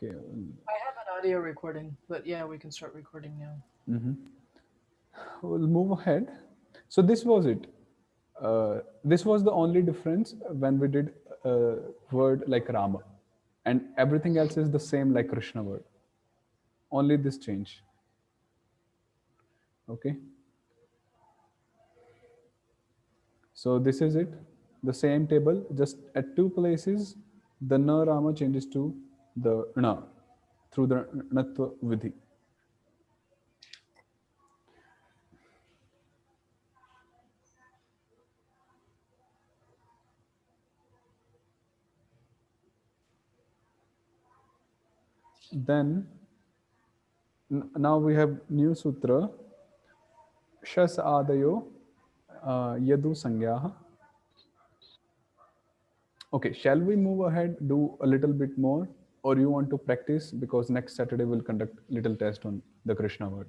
Okay. I have an audio recording, but yeah, we can start recording now. We'll move ahead. So this was it. This was the only difference when we did word like Rama, and everything else is the same like Krishna word. Only this change. Okay. So this is it. The same table, just at two places, the na Rama changes to the na through the natva vidhi. Then now we have new sutra. Shas adayo yadu sangyaha. Okay, shall we move ahead, do a little bit more, or you want to practice because next Saturday we'll conduct little test on the Krishna word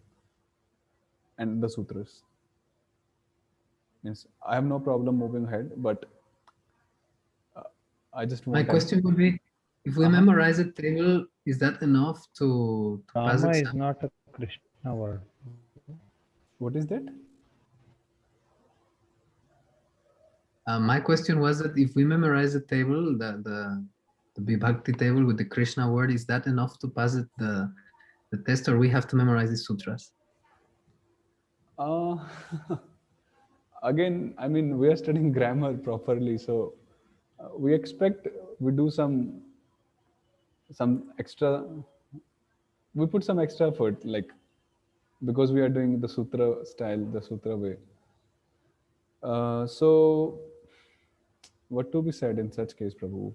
and the sutras. Yes, I have no problem moving ahead, but I just My want. question would be, if we Uh-huh. memorize a table, is that enough to pass Rama is exam? not a Krishna word. What is that? My question was that if we memorize a table, the Vibhakti table with the Krishna word, is that enough to pass it the test, or we have to memorize the sutras? Uh, Again, I mean, we are studying grammar properly, so we expect we do some extra. We put some extra effort, like because we are doing the sutra style, the sutra way. So, what to be said in such case, Prabhu?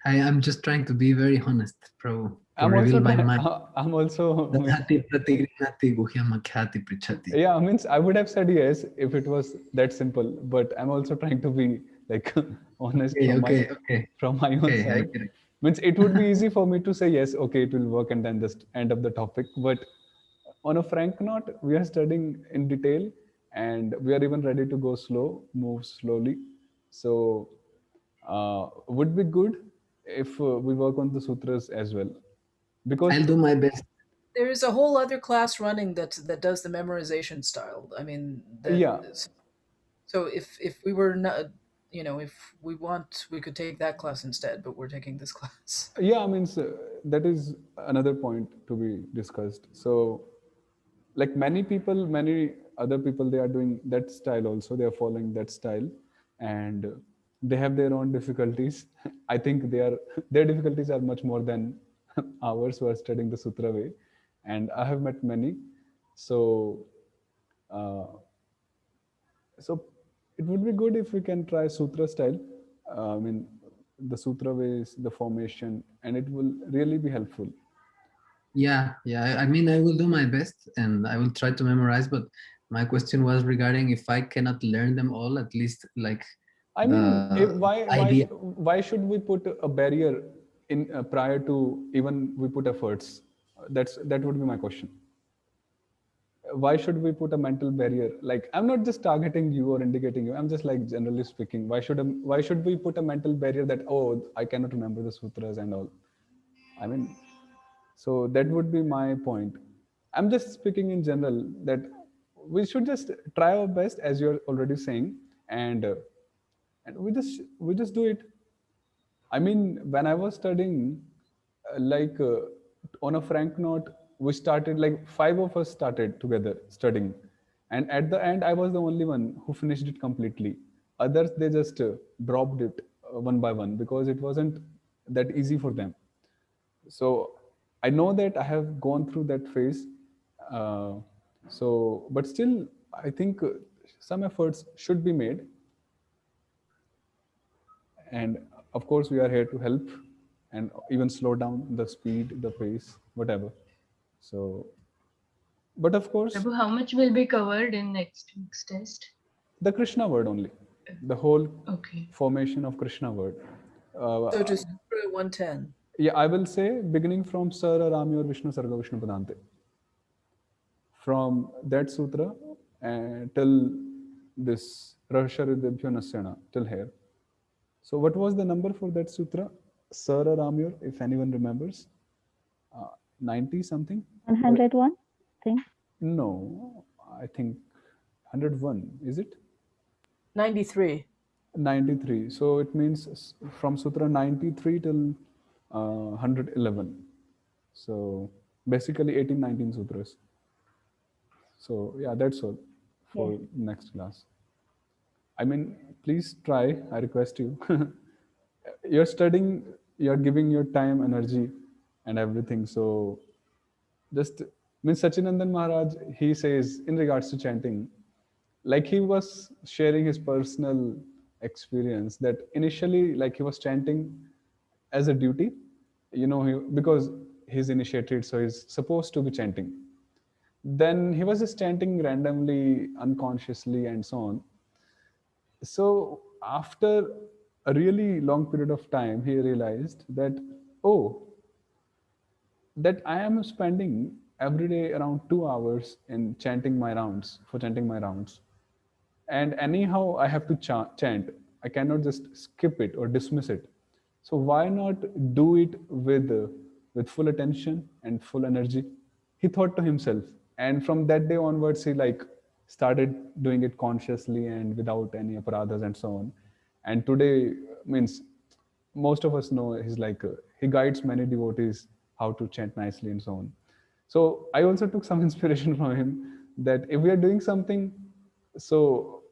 I'm just trying to be very honest, Prabhu, to I'm reveal also my trying. mind. I'm also. Dadhati pratigrinati guhyamakhati prichati. Yeah, I mean, I would have said yes if it was that simple. But I'm also trying to be like honest Okay, okay, okay, from my own okay, I side. get it. Means it would be easy for me to say yes, okay, it will work, and then just end of the topic. But on a frank note, we are studying in detail, and we are even ready to go slow, move slowly. So, would be good if we work on the sutras as well, because I'll do my best. There is a whole other class running that does the memorization style. I mean, that yeah, is, so if we were not, if we want, we could take that class instead. But we're taking this class. yeah, I mean, so that is another point to be discussed. So, like many other people, they are doing that style also. They are following that style, and they have their own difficulties. I think their difficulties are much more than ours who are studying the sutra way, and I have met many. So, uh, so it would be good if we can try sutra style. I mean, the sutra ways, the formation, and it will really be helpful. Yeah, yeah. I mean, I will do my best and I will try to memorize. But my question was regarding if I cannot learn them all, at least like I mean, the idea. why should we put a barrier in prior to even we put efforts? That would be my question. Why should we put a mental barrier? Like, I'm not just targeting you or indicating you. I'm just like generally speaking. Why should we put a mental barrier that, oh, I cannot remember the sutras and all? I mean, so that would be my point. I'm just speaking in general that we should just try our best, as you're already saying, and we just do it. I mean, when I was studying, on a frank note, we started like five of us started together studying, and at the end, I was the only one who finished it completely. Others they just dropped it one by one because it wasn't that easy for them. So I know that I have gone through that phase. Uh, but still, I think some efforts should be made, and of course we are here to help and even slow down the speed, the pace, whatever. So, but of course, Prabhu, how much will be covered in next week's test? the Krishna word only, the whole Okay. formation of Krishna word. So uh, to Sutra 110. yeah, I will say beginning from Sara Rami or Vishnu Sarga Vishnu Padante, from that sutra till this Rahasya Ridebhyo Nasyana till here. So what was the number for that sutra? Sir Ramur, if anyone remembers, 90 something? Or 101 thing. no, I think 101, is it? 93. 93. So it means from Sutra 93 till 111. So basically 18, 19 sutras. So yeah, that's all Yes. for next class. I mean, please try, I request you. You're studying, you're giving your time, energy, and everything. So just means Sachinandan Maharaj, he says in regards to chanting, like he was sharing his personal experience that initially, like he was chanting as a duty, because he's initiated, so he's supposed to be chanting. Then he was just chanting randomly, unconsciously, and so on. So after a really long period of time, he realized that, oh, that I am spending every day around 2 hours in chanting my rounds, for chanting my rounds. And anyhow, I have to chant. I cannot just skip it or dismiss it. So why not do it with full attention and full energy? He thought to himself, and from that day onwards, he like started doing it consciously and without any aparadhas and so on. And today means most of us know he's like he guides many devotees how to chant nicely and so on. So I also took some inspiration from him that if we are doing something, so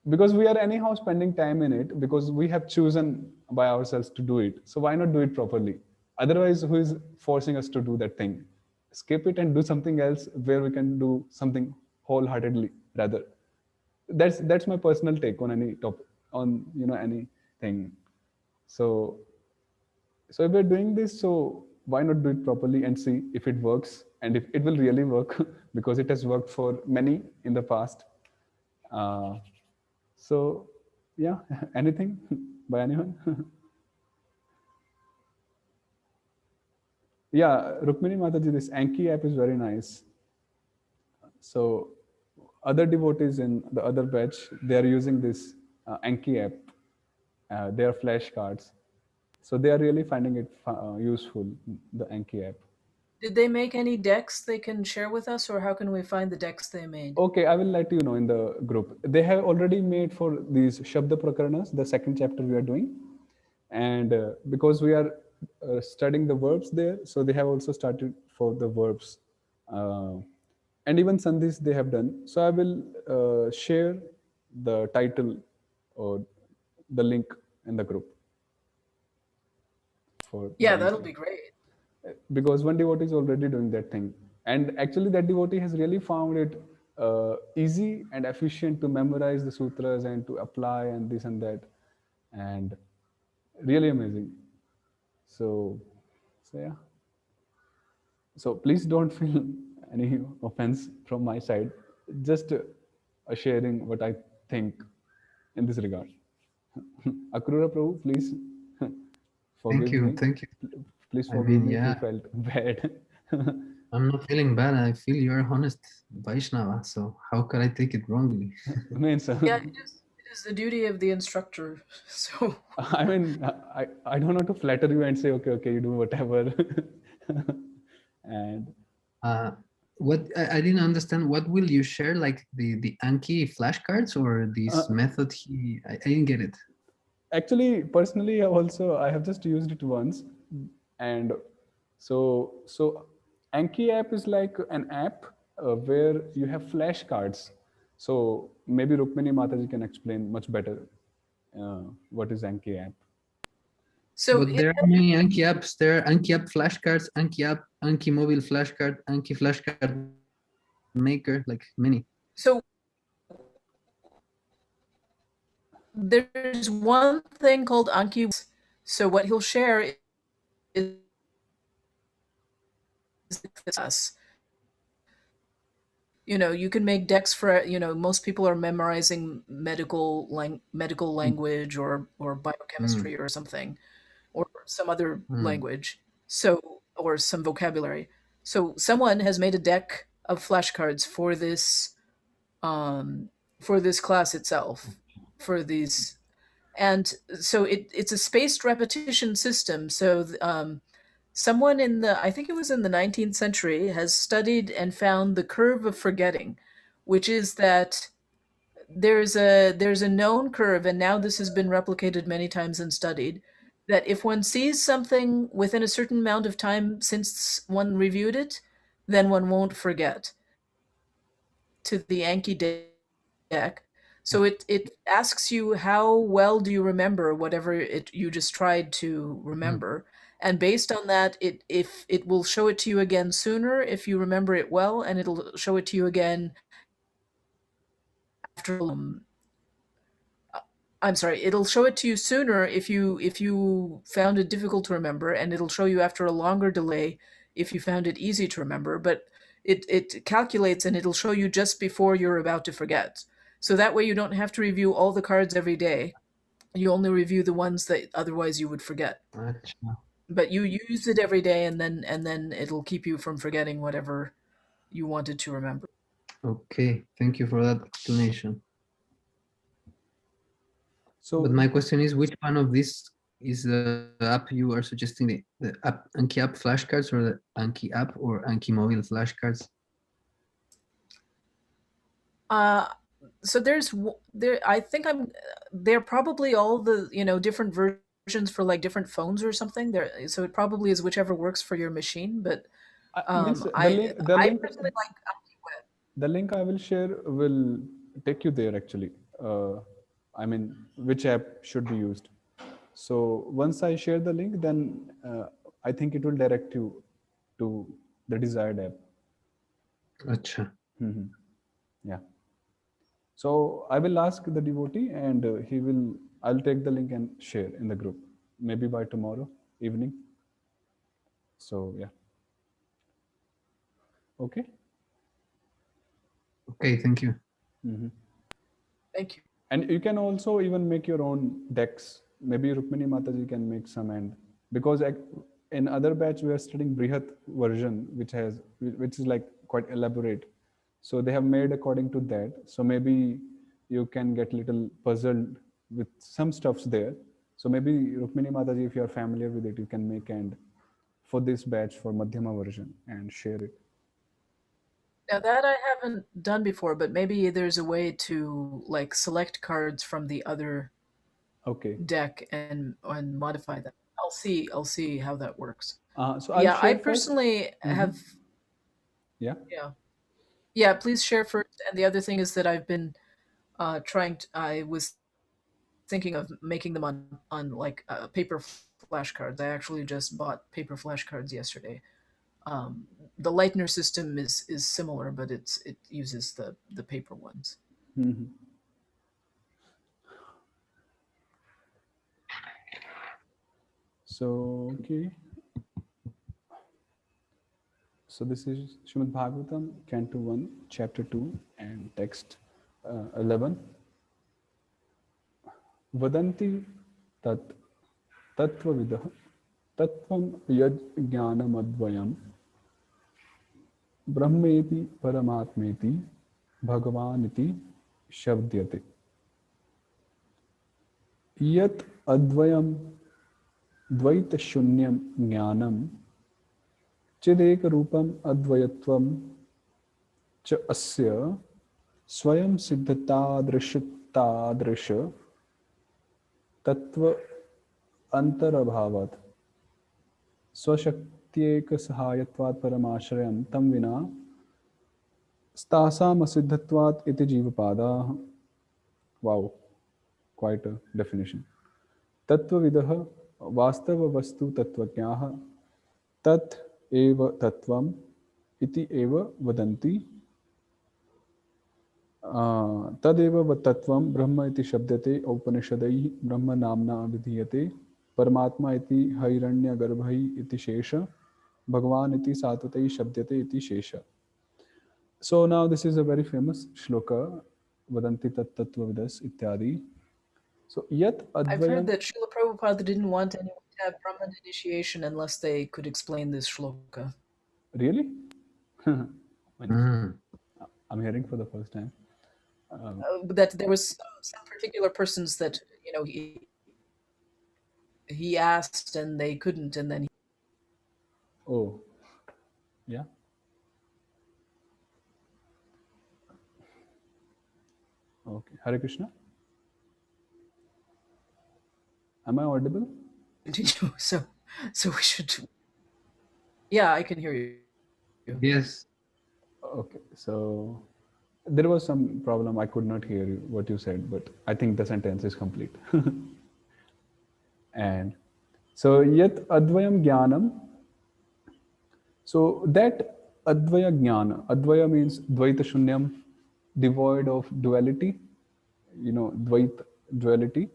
because we are anyhow spending time in it because we have chosen by ourselves to do it, so why not do it properly? Otherwise, who is forcing us to do that thing? Skip it and do something else where we can do something wholeheartedly rather. That's my personal take on any topic, on anything. So so if we're doing this, so why not do it properly and see if it works and if it will really work because it has worked for many in the past. uh, so yeah. Anything by anyone? Yeah, Rukmini Mataji, this Anki app is very nice. So other devotees in the other batch, they are using this Anki app. They are flashcards. So they are really finding it useful, the Anki app. Did they make any decks they can share with us, or how can we find the decks they made? Okay, I will let you know in the group. They have already made for these Shabda Prakaranas, the second chapter we are doing. And because we are studying the verbs there, so they have also started for the verbs. Uh, and even Sandhis they have done. So I will share the title or the link in the group for the Yeah, that'll Anki. be great. Because one devotee is already doing that thing, and actually that devotee has really found it easy and efficient to memorize the sutras and to apply and this and that, and really amazing. So yeah, so please don't feel any offense from my side, just sharing what I think in this regard. Akrura Prabhu, please Thank forgive you, me. thank you. Please I forgive mean, me if you yeah, felt bad. I'm not feeling bad. I feel you're honest Vaishnava, so how could I take it wrongly? Means, Yeah, it is the duty of the instructor. So I mean, I don't want to flatter you and say, okay, okay, you do whatever. And Uh, what I didn't understand. What will you share? Like the Anki flashcards or uh, this method? I didn't get it. actually, personally, I have just used it once, and so Anki app is like an app where you have flashcards. So maybe Rukmini Mataji can explain much better what is Anki app. so But there are many Anki apps. There are Anki app flashcards, Anki app, Anki mobile flashcard, Anki flashcard maker, like many. so there's one thing called Anki. So what he'll share is us. You can make decks for, most people are memorizing medical language or Mm, biochemistry or something, or some other mm. language. So, or some vocabulary. So someone has made a deck of flashcards um for this class itself, for these And so it's a spaced repetition system. So someone in the, I think it was in the 19th century, has studied and found the curve of forgetting, which is that there's a known curve, and now this has been replicated many times and studied, that if one sees something within a certain amount of time since one reviewed it, then one won't forget. To the Anki deck. So it asks you how well do you remember whatever you just tried to Mm. remember, and based on that, if it will show it to you again sooner if you remember it well, and it'll show it to you again after I'm sorry, it'll show it to you sooner if you found it difficult to remember, and it'll show you after a longer delay if you found it easy to remember. But it calculates and it'll show you just before you're about to forget. So that way you don't have to review all the cards every day. You only review the ones that otherwise you would forget. Acha. But you use it every day, and then it'll keep you from forgetting whatever you wanted to remember. Okay, thank you for that explanation. So But my question is, which one of these is the app you are suggesting? The app Anki app flashcards, or the Anki app or Anki mobile flashcards? So there. I think they're probably all the different versions for like different phones or something. There, so it probably is whichever works for your machine. But means I personally like Web. the link I will share will take you there actually. I mean, which app should be used. So once I share the link, then I think it will direct you to the desired app. Acha. Mhm. Yeah. So I will ask the devotee, and he will. I'll take the link and share in the group, maybe by tomorrow evening. So yeah. Okay. Okay, thank you. Mhm. Thank you. And you can also even make your own decks. Maybe Rukmini Mataji can make some, and because in other batch we are studying Brihat version, which is like quite elaborate. So they have made according to that. So maybe you can get little puzzled with some stuffs there. So maybe Rukmini Mataji, if you are familiar with it, you can make and for this batch for Madhyama version and share it. Now that I haven't done before, but maybe there's a way to like select cards from the other Okay. deck and modify them. I'll see how that works. So I'll Yeah, I share first. personally have. Yeah. Yeah, please share first. And the other thing is that I've been I was thinking of making them on like paper flashcards. I actually just bought paper flashcards yesterday. Um, the Lightner system is similar, but it uses the paper ones. Mhm. So, okay. So this is Srimad Bhagavatam, Canto 1, Chapter 2, and text 11. Vadanti tat tattvavidah tattvam yaj jnanamadvayam brahmeti paramatmeti bhagavaniti shabdyate. Yat advayam dvaita shunyam jnanam चिदेक रूपम अद्वयत्वम च अस्य स्वयं सिद्धतादृशतादृश तत्व अंतरभावात् स्वशक्त्येक सहायत्वात् परमाश्रयं तम विना स्तासाम असिद्धत्वात् इति जीवपादाः. Wow, quite a definition. तत्वविदः वास्तव वस्तु तत्वज्ञाः तत् एव तत्वम् इति एव वदन्ति. तदेव तत्वं ब्रह्म इति शब्दते औपनिषदैः ब्रह्म नाम्ना विधीयते. परमात्मा इति हैरण्यगर्भः इति शेष. भगवान इति सात्वतैः शब्दते इति शेष. So now this is a very famous shloka, vadanti tat tattvavidas ityadi. So yat I've heard advayam. that Srila Prabhupada didn't want anyone to have Brahman initiation unless they could explain this shloka. Really? Mm. I'm hearing for the first time. That there was some particular persons that he asked and they couldn't, and then Oh, yeah. Okay. Hare Krishna. Am I audible? continue. So we should. Yeah, I can hear you. Yes. Okay. So there was some problem. I could not hear you, what you said, but I think the sentence is complete. And so yet advayam jnanam. So that advaya jnana, advaya means dvaita shunyam, devoid of duality. Dvaita, duality.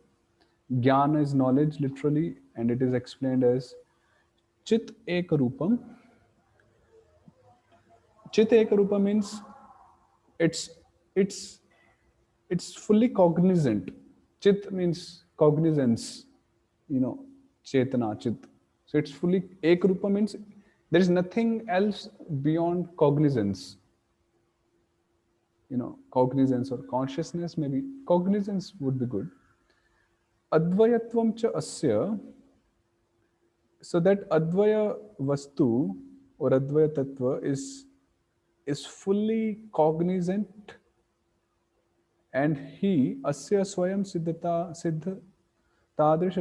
Jnana is knowledge literally, and it is explained as chit ekarupam. Chit ekarupa means it's it's it's fully cognizant. Chit means cognizance, chetana, chit. So it's fully ekarupa means there is nothing else beyond cognizance. Cognizance or consciousness, maybe cognizance would be good. Advayatvam cha asya. So that advaya vastu or advaya tattva is fully cognizant, and he asya swayam siddhata siddha tadrish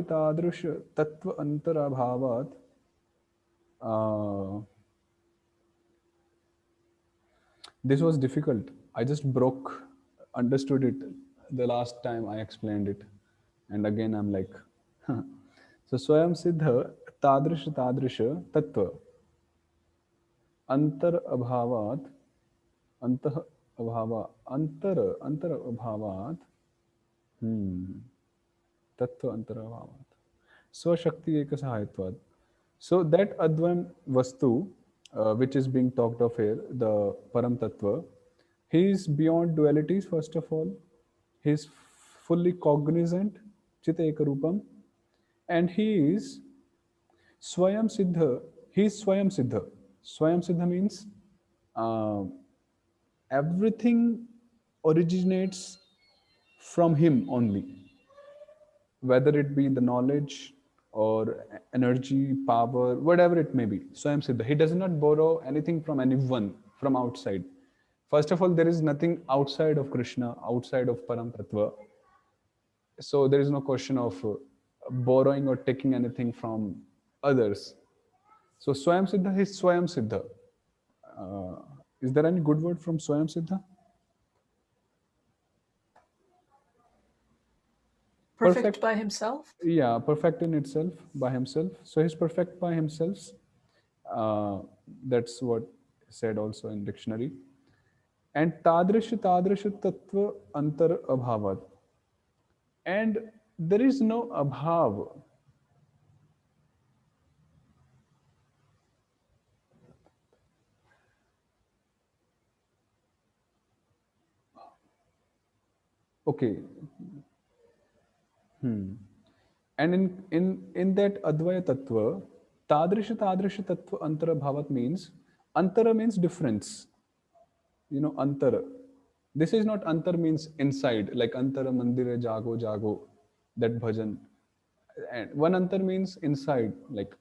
tattva antarabhavat. uh, this was difficult. I just understood it the last time I explained it, and again I'm like so swayam siddha tadrish tattva अंतर अभावात अंतः अभावा अंतर अभावात तत्व अंतर अभावात स्वशक्ति एक सहायत्वाद. So that advan vastu, which is being talked of here, the param tattva, he is beyond dualities. First of all, he is fully cognizant, chita ekarupam, and he is swayam siddha. He is swayam siddha. Swayam siddha means uh, everything originates from him only, whether it be the knowledge or energy, power, whatever it may be. Swayam Siddha. He does not borrow anything from anyone from outside. First of all, there is nothing outside of Krishna, outside of Param Tattva. So there is no question of borrowing or taking anything from others. So Swayam Siddha is Swayam Siddha. Is there any good word from Swayam Siddha? Perfect by himself? Yeah, perfect in itself, by himself. So he's perfect by himself. Uh, that's what said also in dictionary. And tadrish tattva antar abhavat. And there is no abhav. Okay. And in that advaya tattva, tadrish tattva antara bhavat means antara means difference. Antara. This is not antar means inside, like antara mandire jago jago, that bhajan. And one antar means inside, like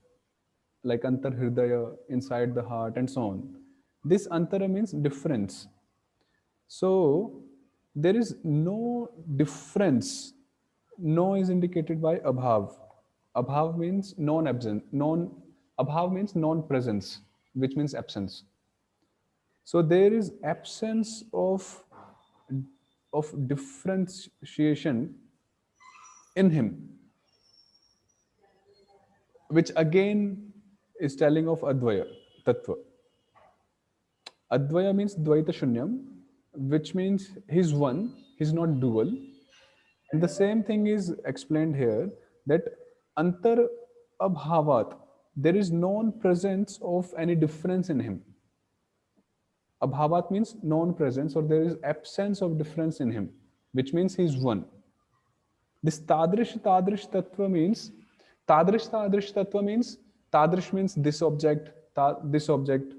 antar hridaya, inside the heart, and so on. This antara means difference. So there is no difference. No is indicated by abhav. Abhav means non-absent. Abhav means non-presence, which means absence. So there is absence of differentiation in him, which again is telling of Advaya, Tattva. Advaya means Dvaita Shunyam, which means he's one, he's not dual. And the same thing is explained here, that Antar Abhavat, there is non presence of any difference in him. Abhavat means non presence, or there is absence of difference in him, which means he's one. This Tadrish Tattva means Tadrish means this object, this object.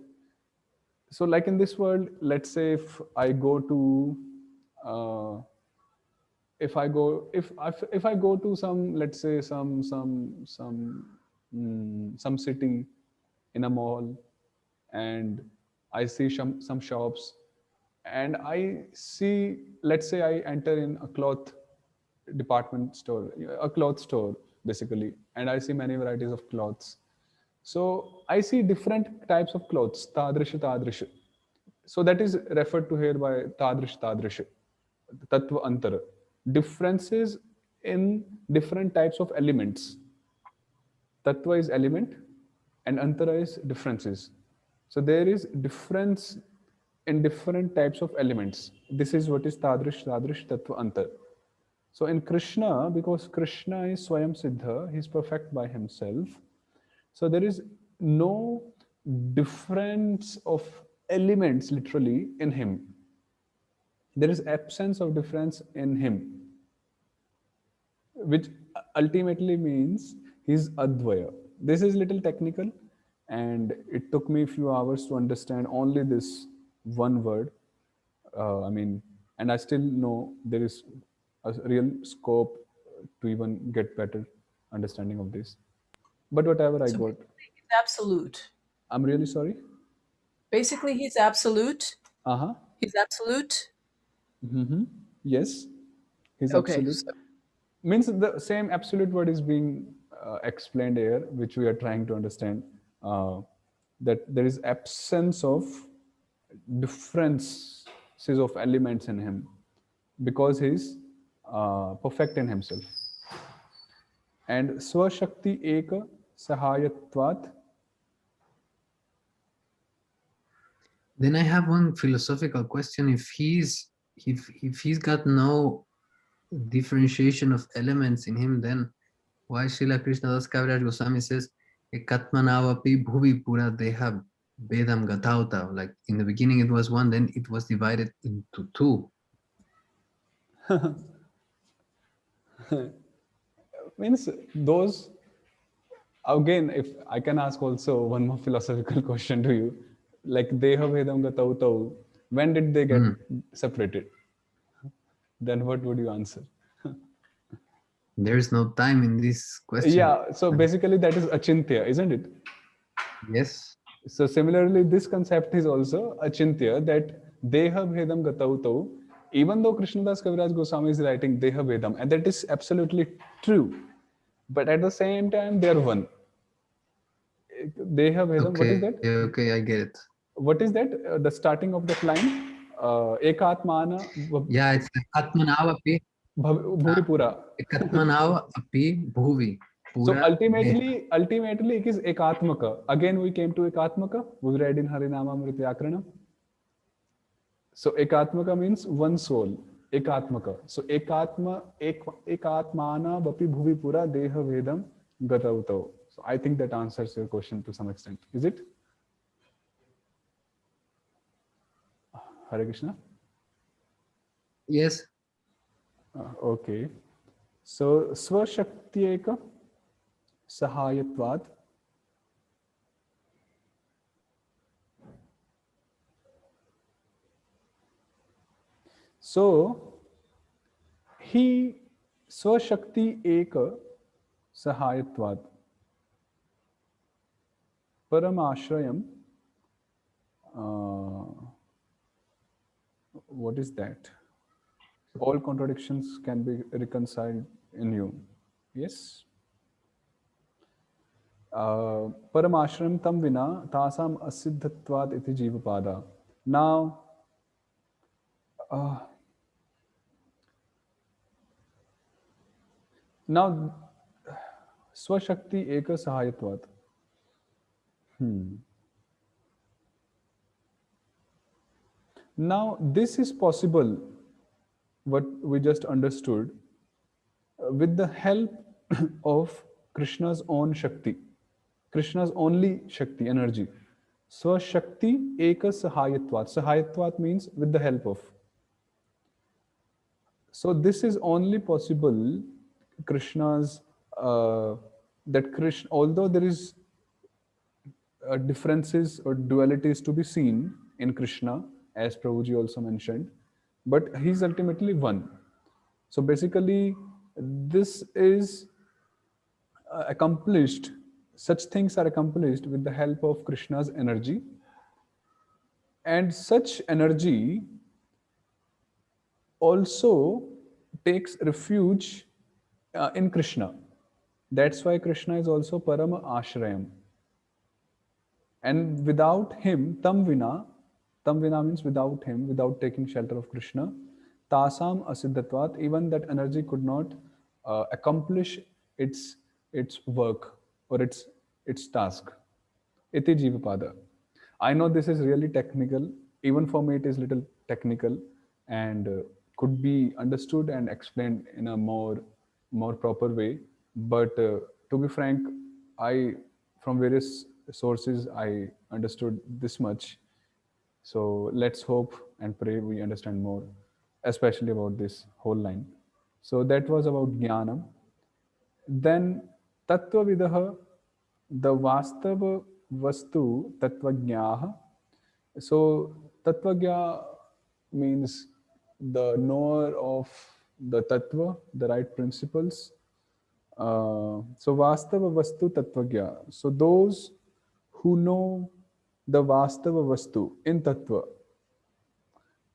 So, like in this world, let's say if I go to if I go to some, let's say, some city in a mall, and I see some shops, and I see, let's say I enter in a cloth department store, a cloth store basically, and I see many varieties of cloths. So I see different types of clothes, tadrish, tadrish. So that is referred to here by tadrish, tadrish, tattva antar. Differences in different types of elements. Tattva is element, and antara is differences. So there is difference in different types of elements. This is what is tadrish, tadrish, tattva antar. So in Krishna, because Krishna is Swayam Siddha, he is perfect by himself. So there is no difference of elements literally in him. There is absence of difference in him, which ultimately means he's Advaya. This is little technical, and it took me a few hours to understand only this one word. And I still know there is a real scope to even get better understanding of this. But whatever I So got, he's absolute. I'm really sorry. Basically, he's absolute. Uh huh. He's absolute. Mm-hmm. Yes, he's Okay. absolute. Means the same absolute word is being explained here, which we are trying to understand. Uh, that there is absence of differences of elements in him, because he's perfect in himself. And swashakti eka sahayatvat. Then I have one philosophical question. If he's got no differentiation of elements in him, then why Srila Krishna Das Kaviraj Goswami says Ekatmanavapi Bhuvi Pura Deha Vedam Gatauta? Like in the beginning it was one, then it was divided into two. Means those, again, if I can ask also one more philosophical question to you, like deha vedam gatau tau, when did they get separated? Then what would you answer? There's no time in this question. Yeah, so basically that is achintya, isn't it? Yes. So similarly, this concept is also achintya, that deha vedam gatau tau, even though Krishnadas Kaviraj Goswami is writing deha vedam, and that is absolutely true, but at the same time they are one. Deha vedam, what is that? Okay, I get it. What is that? The starting of that line? Ekatmana Yeah, it's Ekatmanavapi bhuri Ekatmanavapi Bhuvi So Pura Deha. ultimately it is ekatmaka. Again we came to ekatmaka. We read in Harinamamrta Vyakaranam. So ekatmaka means one soul. Ekatmaka. So ekatmana vapi bhuvi pura deha vedam gatautau. So I think that answers your question to some extent. Is it? Hare Krishna? Yes. Okay. So swashaktyeka sahayatvad. So he swashakti eka sahayatvad param ashrayam. What is that? All contradictions can be reconciled in you. Yes. Paramashram tam vina tasam asiddhatvat iti jivapada. Now, now, swashakti eka sahayatvat. Now, this is possible, what we just understood, with the help of Krishna's own Shakti, Krishna's only Shakti, energy. Swashakti eka sahayatvat. Sahayatvat means with the help of. So this is only possible Krishna's, that Krishna, although there is differences or dualities to be seen in Krishna, as Prabhuji also mentioned, but he's ultimately one. So basically, this is accomplished, such things are accomplished with the help of Krishna's energy. And such energy also takes refuge in Krishna. That's why Krishna is also Parama Ashrayam. And without him, tam vina means without him, without taking shelter of Krishna, tasam asiddhatvat, even that energy could not accomplish its its work or its task. Iti Jivapada. I know this is really technical. Even for me, it is little technical and could be understood and explained in a more proper way. But to be frank, I from various sources I understood this much. So let's hope and pray we understand more, especially about this whole line. So that was about jnanam. Then Tattvavidah, the Vastava Vastu Tattvajnah. So Tattvajna means the knower of the Tattva, the right principles. So Vastava Vastu Tattvajna. So those who know the Vastava Vastu in Tattva,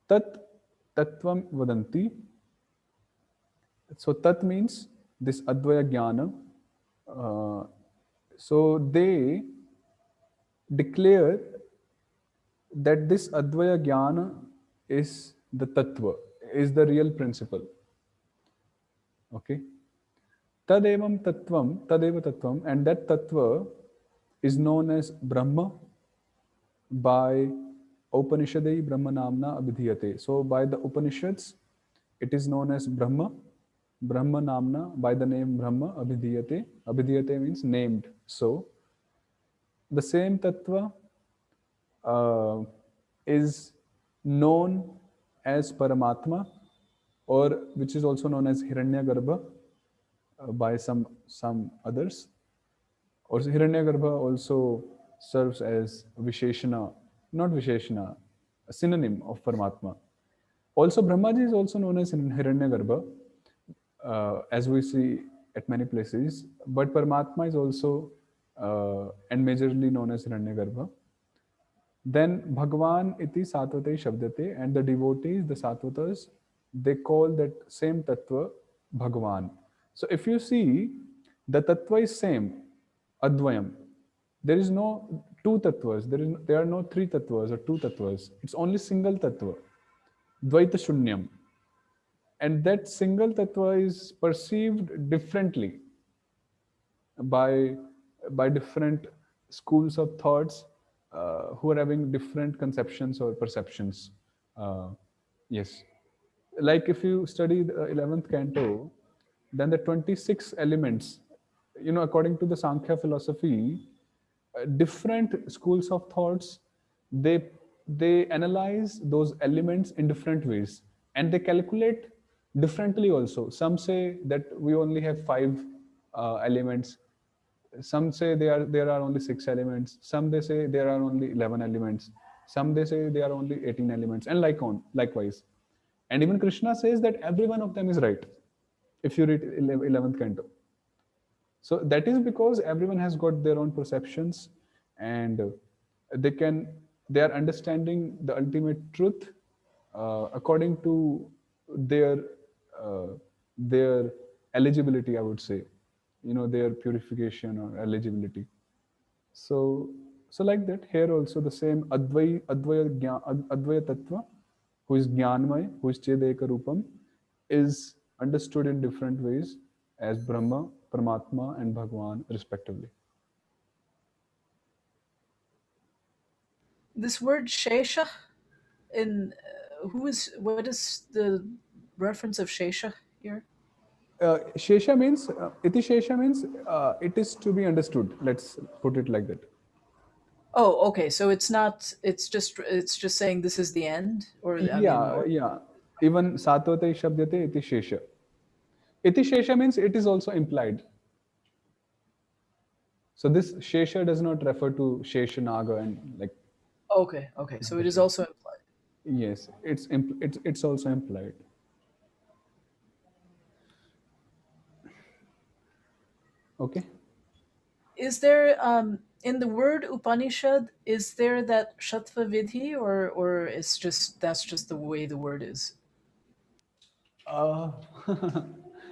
Tat Tattvam Vadanti. So Tat means this Advaya Jnana. Uh, so they declare that this Advaya Jnana is the Tattva, is the real principle. Okay. Tadeva Tattvam, and that Tattva is known as Brahma by Upanishadai Brahma Namna Abhidhiyate. So by the Upanishads, it is known as Brahma, Brahma Namna, by the name Brahma Abhidhiyate. Abhidhiyate means named. So the same Tattva uh, is known as Paramatma, or which is also known as Hiranyagarbha by some others. Or Hiranyagarbha also serves as Visheshana, not Visheshana, a synonym of Paramatma. Also, Brahmaji is also known as Hiranyagarbha, as we see at many places. But Paramatma is also and majorly known as Hiranyagarbha. Then Bhagwan iti satvate shabdate, and the devotees, the sattvatas, they call that same tattva Bhagwan. So if you see, the tattva is same, Advayam. There is no two tattvas. There are no three tattvas or two tattvas. It's only single tattva, Dvaita Shunyam. And that single tattva is perceived differently by different schools of thoughts who are having different conceptions or perceptions. Yes, like if you study the 11th canto, then the 26 elements, according to the Sankhya philosophy, different schools of thoughts, they they analyze those elements in different ways, and they calculate differently also. Some say that we only have five elements, some say there are only six elements, some they say there are only 11 elements, some they say there are only 18 elements, and likewise. And even Krishna says that every one of them is right if you read 11th canto. So that is because everyone has got their own perceptions, and they are understanding the ultimate truth according to their uh, their eligibility, I would say, their purification or eligibility. So, so like that, here also the same Advaya Tattva, who is Jnanmay, who is Chedeka Rupam, is understood in different ways as Brahma, Paramatma, and Bhagwan, respectively. This word Shesha in what is the reference of Shesha here? Shesha means, Iti Shesha means it is to be understood. Let's put it like that. Oh, okay. So it's not. It's just saying this is the end, or I mean, Yeah, yeah. Even Satvate Shabdate Iti Shesha. Iti Shesha means it is also implied. So this Shesha does not refer to Shesha Naga and like okay, okay. So it is also implied. yes, it's also implied. Okay. Is there in the word Upanishad, is there that Shatva Vidhi, or it's just that's just the way the word is? Uh,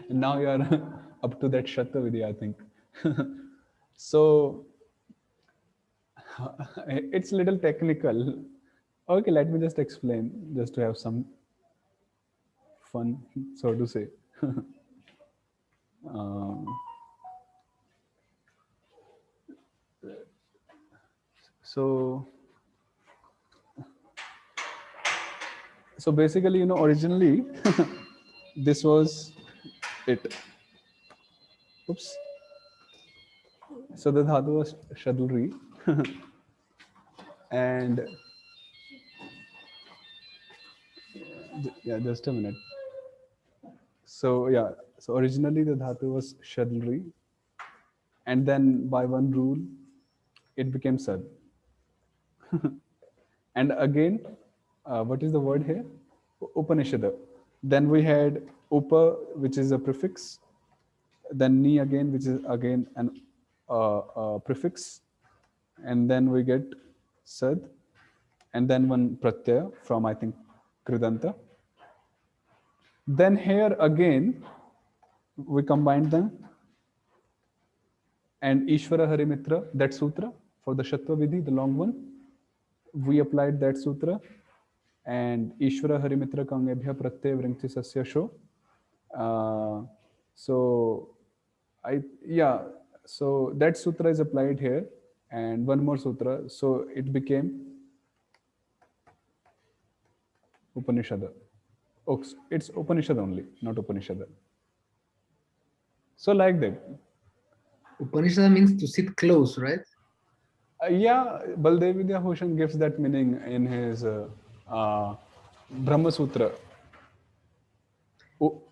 now you are up to that Shatavidya, I think. So it's a little technical. Okay, let me just explain, just to have some fun, so to say. Um, so, so basically, originally this was it. Oops. So the dhatu was shadulri, and yeah, just a minute. So yeah, so originally the dhatu was shadulri, and then by one rule, it became sad. And again, what is the word here? Upanishad. Then we had upa, which is a prefix. Then ni again, which is again an prefix. And then we get sad. And then one pratyaya from, I think, kridanta. Then here again, we combined them. And Ishvara Harimitra, that sutra for the Shatva Vidhi, the long one, we applied that sutra. And Ishvara Harimitra Kangebhya Pratyay Vrinti Sasya Sho. So yeah, so that sutra is applied here, and one more sutra, so it became Upanishad. It's Upanishad only, not Upanishad. So like that. Upanishad means to sit close, right? Yeah, Baldev Vidyabhushan gives that meaning in his Brahma Sutra.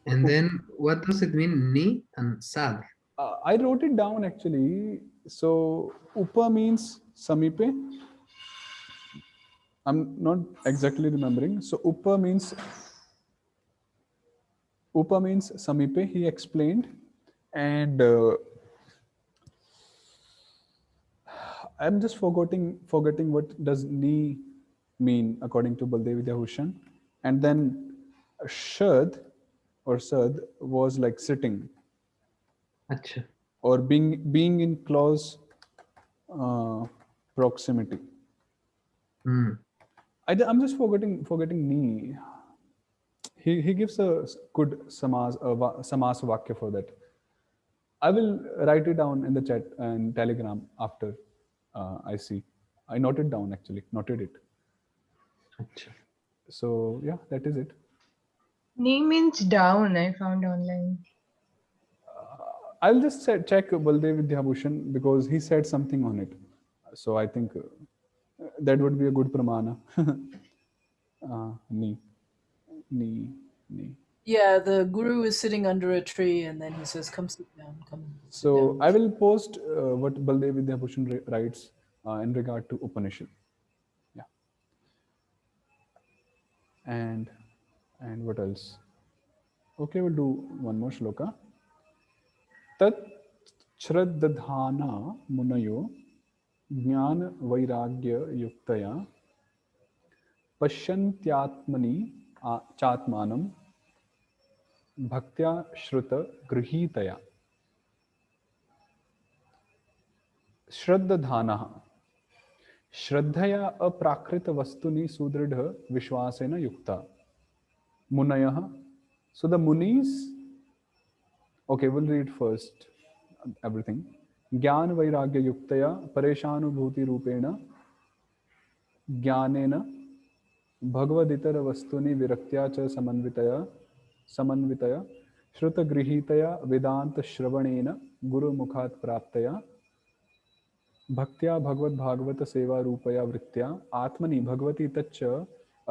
And then what does it mean, ni and sad? I wrote it down actually. So Upa means Samipe. I'm not exactly remembering. So Upa means Samipe. He explained, and I'm just forgetting what does ni mean according to Baldev Vidyabhushan. And then Shad or Sad was like sitting Acha. or being in close uh, proximity. Mm. I'm just forgetting ni. He gives a good samas vakya for that. I will write it down in the chat and Telegram after I see. I noted down actually, noted it. Acha. So yeah, that is it. Knee means down, I found online. I'll just check Baldev Vidyabhushan because he said something on it. So I think that would be a good pramana. Knee, knee, knee. Yeah, the guru is sitting under a tree, and then he says, "Come sit down. Come sit So down." I will post what Baldev Vidyabhushan writes in regard to Upanishad. Yeah. And what else? Okay, we'll do one more shloka. Tat shraddhana munayo ज्ञान वैराग्य युक्तया पश्यन्त्यात्मनि चात्मानं भक्त्या श्रुत गृहीतया श्रद्धानः श्रद्धया अप्राकृत वस्तुनि सुदृढ़ विश्वासेन युक्ता मुनयः. So the munis, okay, we'll read first everything. ज्ञान वैराग्य युक्तया परेशानुभूति रूपेण ज्ञानेन भगवदितर वस्तुनि विरक्त्या च समन्वितया श्रुतगृहीतया वेदांत श्रवणेन गुरुमुखात् प्राप्तया भक्त्या भगवद्भागवत सेवा रूपया वृत्त्या आत्मनि भगवती तच्च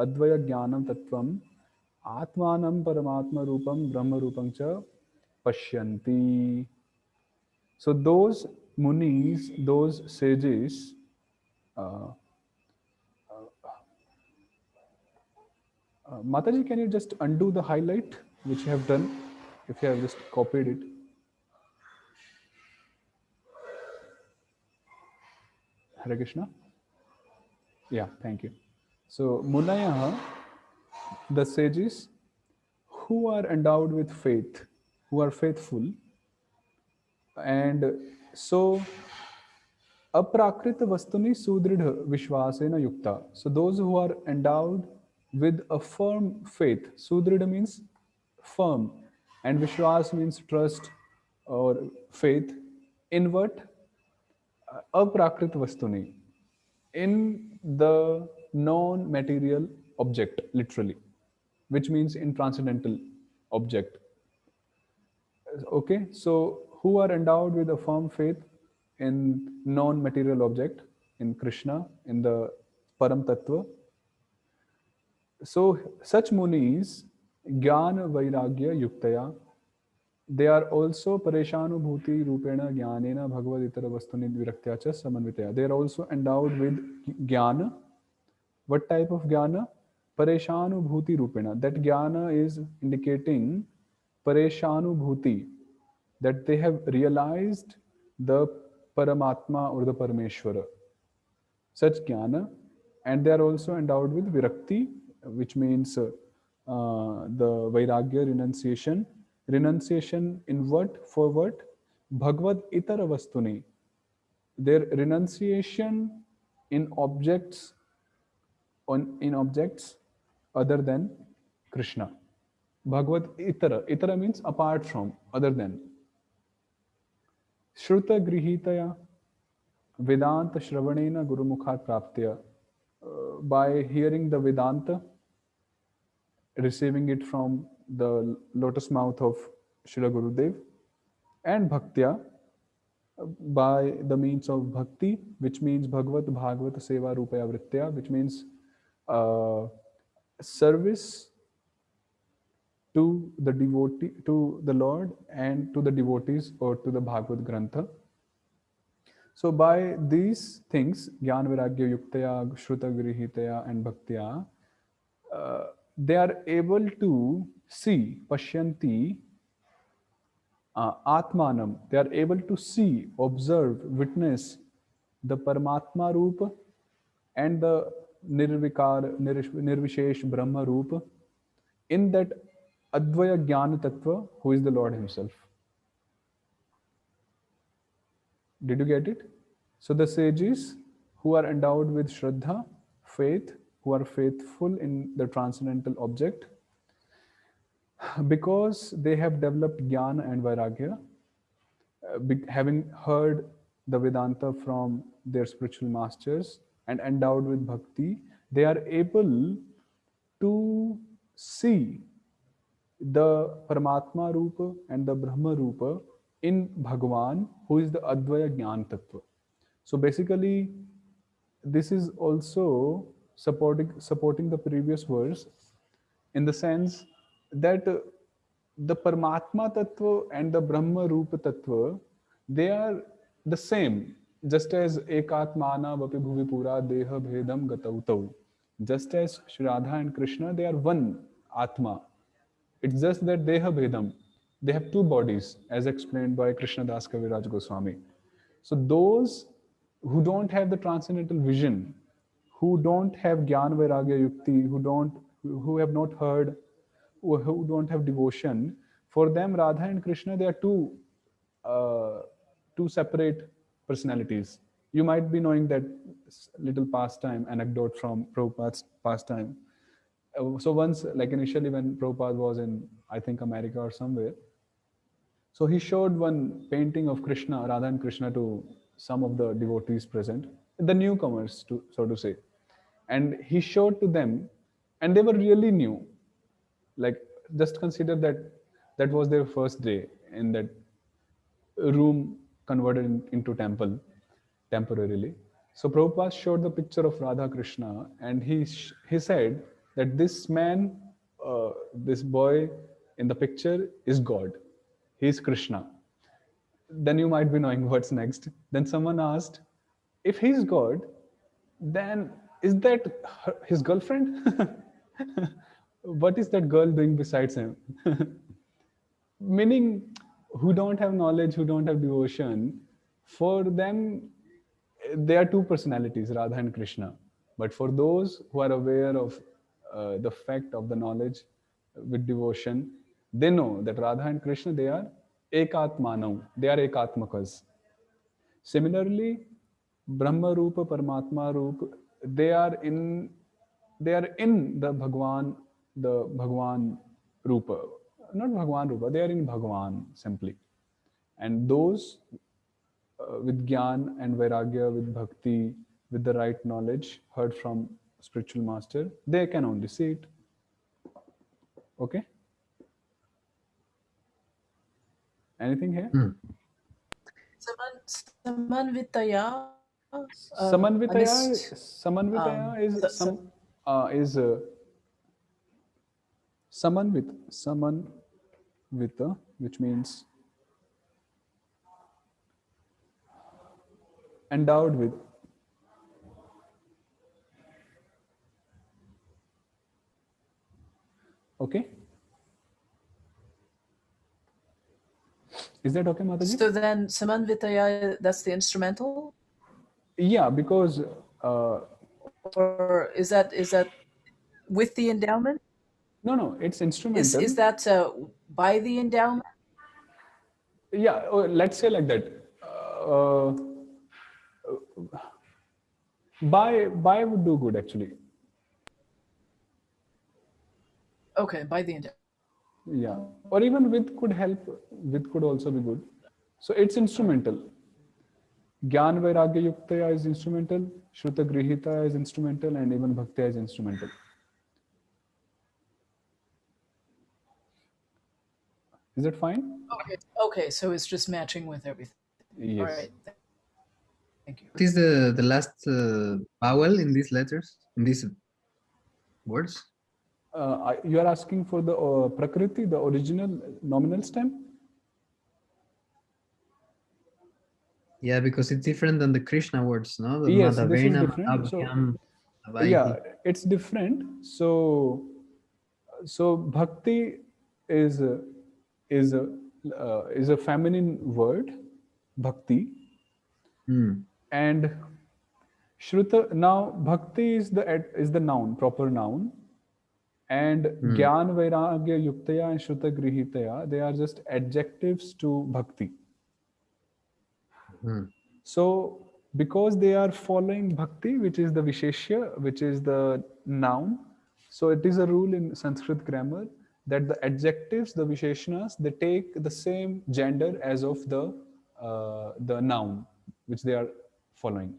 अद्वय ज्ञानं तत्त्वम् आत्मानं परमात्म रूपं ब्रह्म रूपं च पश्यन्ति. So those munis, those sages, uh, Mataji, can you just undo the highlight which you have done if you have just copied it? Hare Krishna. Yeah, thank you. So Munayaha, the sages who are endowed with faith, who are faithful, and so aprakrit vastuni sudridha vishwasena yukta. So those who are endowed with a firm faith, sudridha means firm, and vishwas means trust or faith. In what? Aprakrit vastuni, in the non-material object, literally, which means in transcendental object. Okay, so who are endowed with a firm faith in non-material object, in Krishna, in the Param Tattva. So such munis, Jnana Vairagya Yuktaya, they are also Pareshanubhuti Rupena Jnanena Bhagavad Itara Vastuni Viraktya cha Samanvitaya. They are also endowed with Jnana. What type of Jnana? Pareshanubhuti Rupena. That Jnana is indicating Pareshanubhuti, that they have realized the Paramatma or the Parameshwara. Such Jnana, and they are also endowed with Virakti, which means the Vairagya, renunciation. Renunciation in what? For what? Bhagavad Itara Vastuni. Their renunciation in objects, in objects other than Krishna. Bhagavad Itara. Itara means apart from, other than. Shruta Grihitaya Vedanta Shravanena Guru Mukhat Praptya. By hearing the Vedanta, receiving it from the lotus mouth of Srila Gurudev, and Bhaktya, by the means of Bhakti, which means Bhagavat Bhagavat Seva Rupaya Vritya, which means uh, service to the devotee, to the Lord, and to the devotees, or to the Bhagavad Grantha. So by these things, Gyan Viragya Yuktaya, Shruta Grihitaya, and Bhaktya, they are able to see, Pashyanti, Atmanam, they are able to see, observe, witness the Paramatma Rupa and the Nirvikar, Nirvishesh Brahma Rupa in that Advaya Jnana Tattva, who is the Lord Himself. Did you get it? So the sages who are endowed with Shraddha, faith, who are faithful in the transcendental object, because they have developed Jnana and Vairagya, having heard the Vedanta from their spiritual masters and endowed with bhakti, they are able to see the Paramatma Rupa and the Brahma Rupa in Bhagavan, who is the Advaya Jnana Tattva. So basically, this is also supporting the previous verse, in the sense that the Paramatma Tattva and the Brahma Rupa Tattva, they are the same, just as Ekatmana Vapi Bhuvi Pura Deha Bhedam Gatautau. Just as Shri Radha and Krishna, they are one Atma. It's just that Deha Bhedam. They have two bodies, as explained by Krishna Das Kaviraj Goswami. So those who don't have the transcendental vision, who don't have Gyan Vairagya Yukti, who have not heard, who don't have devotion, for them Radha and Krishna, they are uh, two separate personalities. You might be knowing that little pastime anecdote from Prabhupada's pastime. So once, like initially when Prabhupada was in, I think, America or somewhere, so he showed one painting of Krishna, Radha and Krishna, to some of the devotees present, the newcomers, so to say. And he showed to them, and they were really new. Like, just consider that that was their first day in that room converted into temple temporarily. So Prabhupada showed the picture of Radha Krishna, and he said that this man, this boy in the picture is God. He is Krishna. Then you might be knowing what's next. Then someone asked, if he's God, then is that his girlfriend? What is that girl doing besides him? Meaning, who don't have knowledge, who don't have devotion, for them, there are two personalities, Radha and Krishna. But for those who are aware of the fact of the knowledge with devotion, they know that Radha and Krishna, they are ekatmanav, they are ekatmakas. Similarly, Brahma Rupa, Paramatma Rupa, they are in the Bhagwan Rupa, not Bhagwan Rupa, they are in Bhagwan simply. And those with Gyan and Vairagya, with Bhakti, with the right knowledge heard from spiritual master, they can only see it. Okay? Anything here? Samanvitaya. I missed. Samanvitaya is samanvita, which means endowed with. Okay? Is that okay, Mataji? So then Samanvitaya, that's the instrumental? Yeah, because or is that with the endowment? no, it's instrumental. Is that by the endowment? Yeah, let's say like that. Uh, by would do good actually. Okay, by the endowment. Yeah, or even with could help. With could also be good. So it's instrumental. Gyan Vairagya Yuktaya is instrumental, Shruta Grihita is instrumental, and even Bhaktya is instrumental. Is that fine? Okay, so it's just matching with everything. Yes. All right. Thank you. What is the last vowel in these letters, in these words? You are asking for the Prakriti, the original nominal stem? Yeah, because it's different than the Krishna words, no? The Yes, this is Madhavena, different. Madhavyam, Yeah, Madhavaihi. it's different. So bhakti is a feminine word, bhakti, and shruta. Now bhakti is the noun, proper noun, and gyan vairagya yuktaya and shruta grihitaya, they are just adjectives to bhakti. So, because they are following bhakti, which is the visheshya, which is the noun, so it is a rule in Sanskrit grammar that the adjectives, the visheshnas, they take the same gender as of the noun which they are following.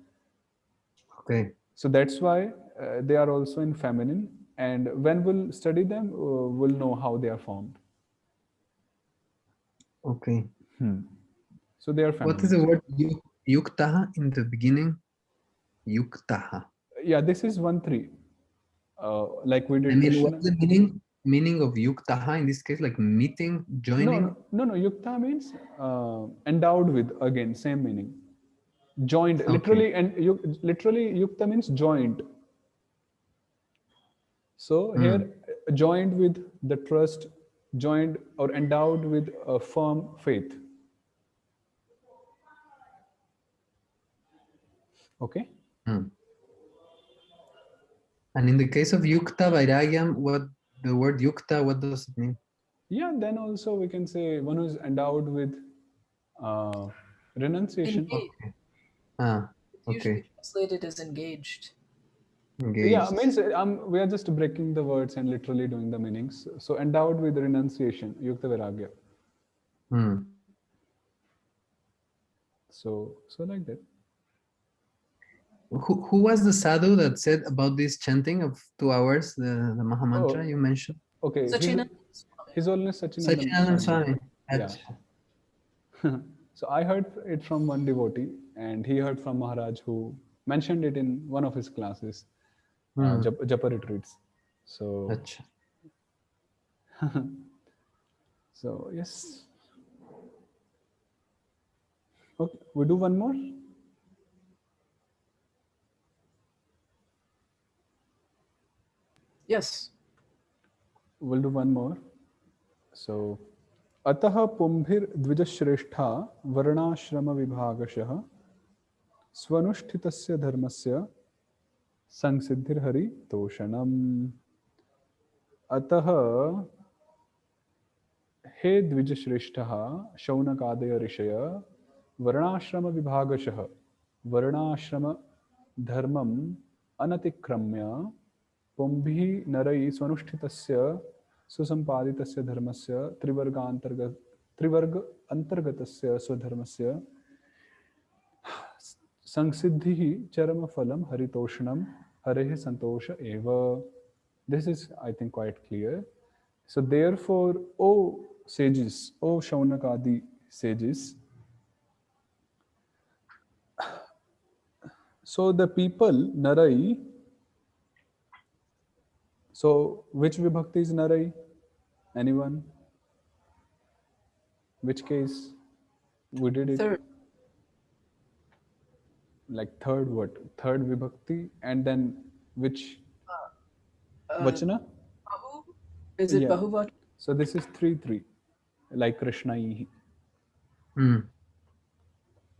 Okay. So that's why they are also in feminine, and when we'll study them, we'll know how they are formed. Okay. So they are feminine. What is the word yuktaha in the beginning? Yuktaha. Yeah, this is 1-3. Like we did. I mean, Krishna. what's the meaning of yuktaha in this case? Like meeting, joining? No. Yukta means endowed with. Again, same meaning. Joined, literally, and literally yukta means joined. So here, joined with the trust, joined or endowed with a firm faith. Okay. And in the case of yukta vairagyam, what the word yukta, what does it mean? Yeah, then also we can say one who is endowed with renunciation. Engaged. Okay. It's usually translated as engaged. Engaged. Yeah, means we are just breaking the words and literally doing the meanings. So endowed with renunciation, yukta vairagya. So like that. Who was the sadhu that said about this chanting of 2 hours, the Mahamantra you mentioned? Okay, His Holiness Sachinandan Swami. Yeah. So I heard it from one devotee, and he heard from Maharaj, who mentioned it in one of his classes, Japa retreats. So, so yes. Okay, we do one more. Yes. We'll do one more. So, अतः पुंभिर द्विजश्रेष्ठा वर्णाश्रम विभागशः स्वनुष्ठितस्य धर्मस्य संसिद्धिर्हरितोषणम्। अतः हे द्विजश्रेष्ठः शौनकादय ऋषय वर्णाश्रम विभागशः वर्णाश्रम धर्मम् अनतिक्रम्य पुंभिः नरैः स्वनुष्ठितस्य सुसम्पादितस्य धर्मस्य त्रिवर्ग अंतर्गतस्य स्वधर्मस्य संसिद्धिः चरमफलं हरितोषणं हरेः संतोष एव. This is, I think, quite clear. So therefore, O sages, O Shaunakadi sages, so the people, Narai, so which vibhakti is Narai? Anyone? Which case? We did it. Third. Like third what? Third vibhakti, and then which vachana? Bahu? Is it Yeah. Bahuvach? So this is 3-3, like Krishnai.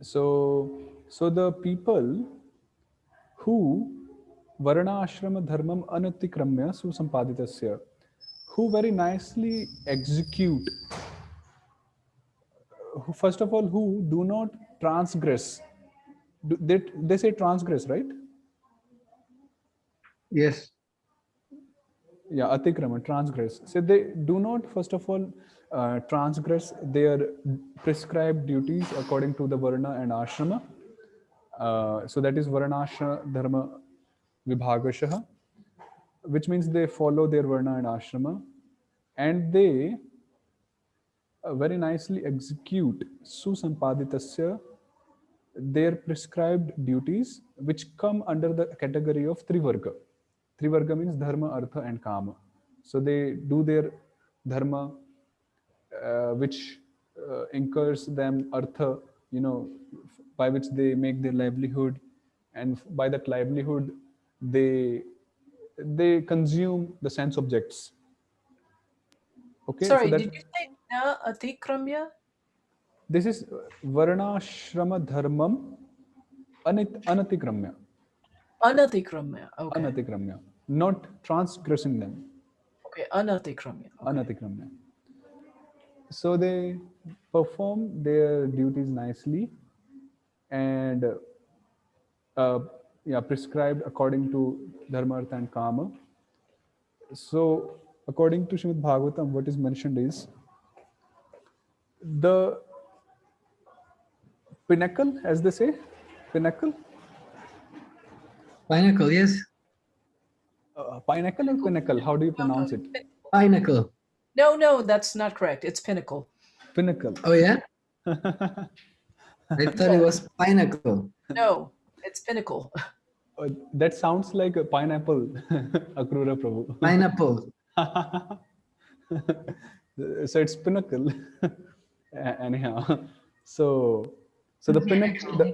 So the people who varna ashrama dharmam anatikramya susampaditasya, who very nicely execute, who first of all who do not transgress, they say transgress, right? Yes. Yeah, atikrama, transgress. So they do not first of all transgress their prescribed duties according to the varna and ashrama. So that is varnashrama dharma vibhagashah, which means they follow their varna and ashrama, and they very nicely execute susampaditasya, their prescribed duties, which come under the category of trivarga. Trivarga means dharma, artha, and kama. So they do their dharma, which incurs them artha, by which they make their livelihood, and by that livelihood, they consume the sense objects. Okay, so Sorry, that did you say na atikramya? this is varnashrama dharmam anatikramya. Anatikramya. Okay. Anatikramya, not transgressing them. Okay, anatikramya. Okay. Anatikramya. So they perform their duties nicely and prescribed according to dharma, artha, and kama. So according to Srimad Bhagavatam, what is mentioned is the pinnacle, as they say, pinnacle. Pinnacle, yes. Pinnacle or pinnacle? How do you pronounce it? Pinnacle. No, that's not correct. It's pinnacle. Pinnacle. Oh yeah? I thought it was pinnacle. No, it's pinnacle. That sounds like a pineapple, Akrura Prabhu. Pineapple. So it's pinnacle. Anyhow, so the pinnacle,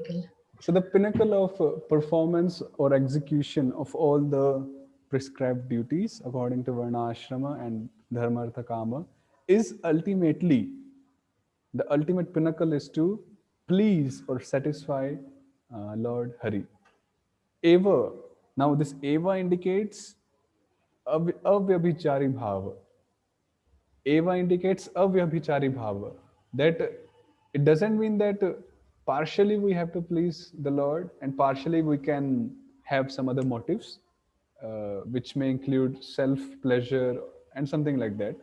so the pinnacle of performance or execution of all the prescribed duties according to Varna Ashrama and Dharma Artha Kama is ultimately, the ultimate pinnacle is to please or satisfy Lord Hari. Eva. Now this Eva indicates avyabhichari bhava. Eva indicates avyabhichari bhava. That it doesn't mean that partially we have to please the Lord and partially we can have some other motives, which may include self-pleasure and something like that.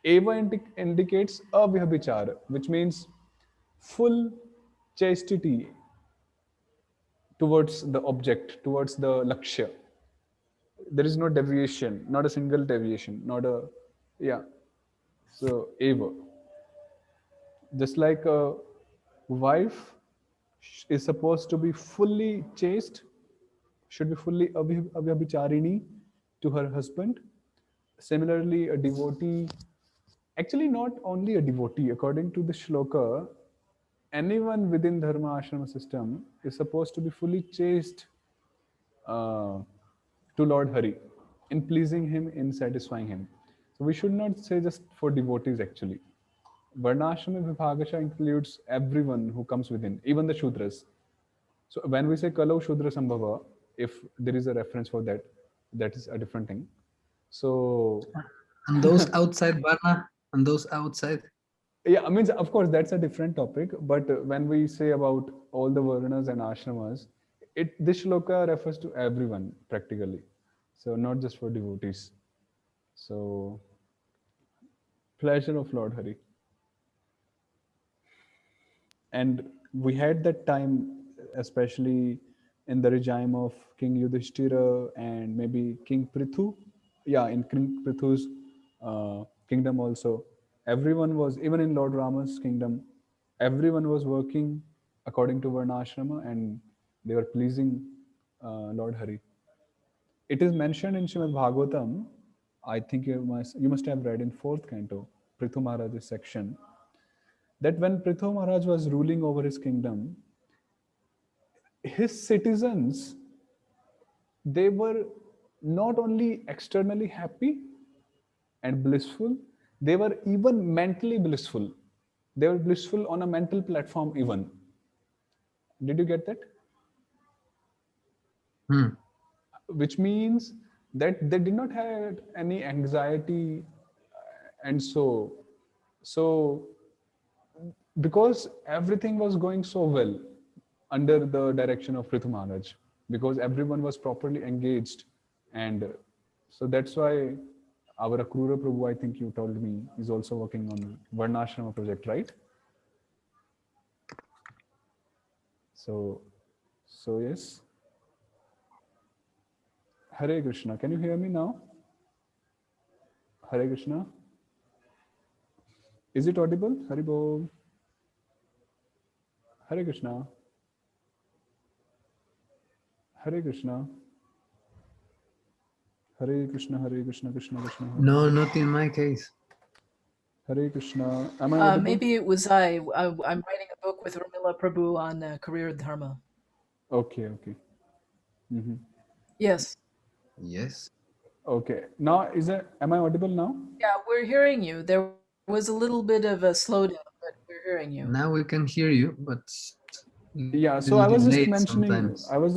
Eva indicates avyabhichara, which means full chastity towards the object, towards the lakshya. There is no deviation, not a single deviation, not a, yeah. So, eva. Just like a wife is supposed to be fully chaste, should be fully avyabhicharini to her husband. Similarly, a devotee, actually not only a devotee, according to the shloka, anyone within dharma ashrama system is supposed to be fully chaste to Lord Hari, in pleasing him, in satisfying him. So we should not say just for devotees actually. Varnashrama Vibhagasha includes everyone who comes within, even the Shudras. So when we say Kalau Shudra Sambhava, if there is a reference for that, that is a different thing. So And those outside Varna, and those outside. yeah, I mean, of course, that's a different topic. But when we say about all the varnas and ashramas, this shloka refers to everyone practically, so not just for devotees. So, pleasure of Lord Hari. And we had that time, especially in the regime of King Yudhishthira and maybe King Prithu. Yeah, in King Prithu's kingdom also, everyone was, even in Lord Rama's kingdom, everyone was working according to Varnashrama and they were pleasing Lord Hari. It is mentioned in Srimad Bhagavatam. I think you must have read in fourth canto, Prithu Maharaj's section, that when Prithu Maharaj was ruling over his kingdom, his citizens, they were not only externally happy and blissful, they were even mentally blissful. They were blissful on a mental platform even. Did you get that? Hmm. Which means that they did not have any anxiety, and so because everything was going so well under the direction of Prithu Maharaj, because everyone was properly engaged, and so that's why our Akrura Prabhu, I think you told me, is also working on Varnashrama project, right? So, so yes. Hare Krishna. Can you hear me now? Hare Krishna. Is it audible? Hari Bol. Hare Krishna. Hare Krishna. Hare Krishna, Hare Krishna, Krishna Krishna, Hare No, Hare. not in my case. Hare Krishna. Am I audible? Maybe it was I'm writing a book with Ramila Prabhu on career dharma. Okay, okay. Mm-hmm. Yes. Yes. Okay. Now, am I audible now? Yeah, we're hearing you. There was a little bit of a slowdown, but we're hearing you. Now we can hear you, but Yeah. a So little I was just delayed mentioning, sometimes. I was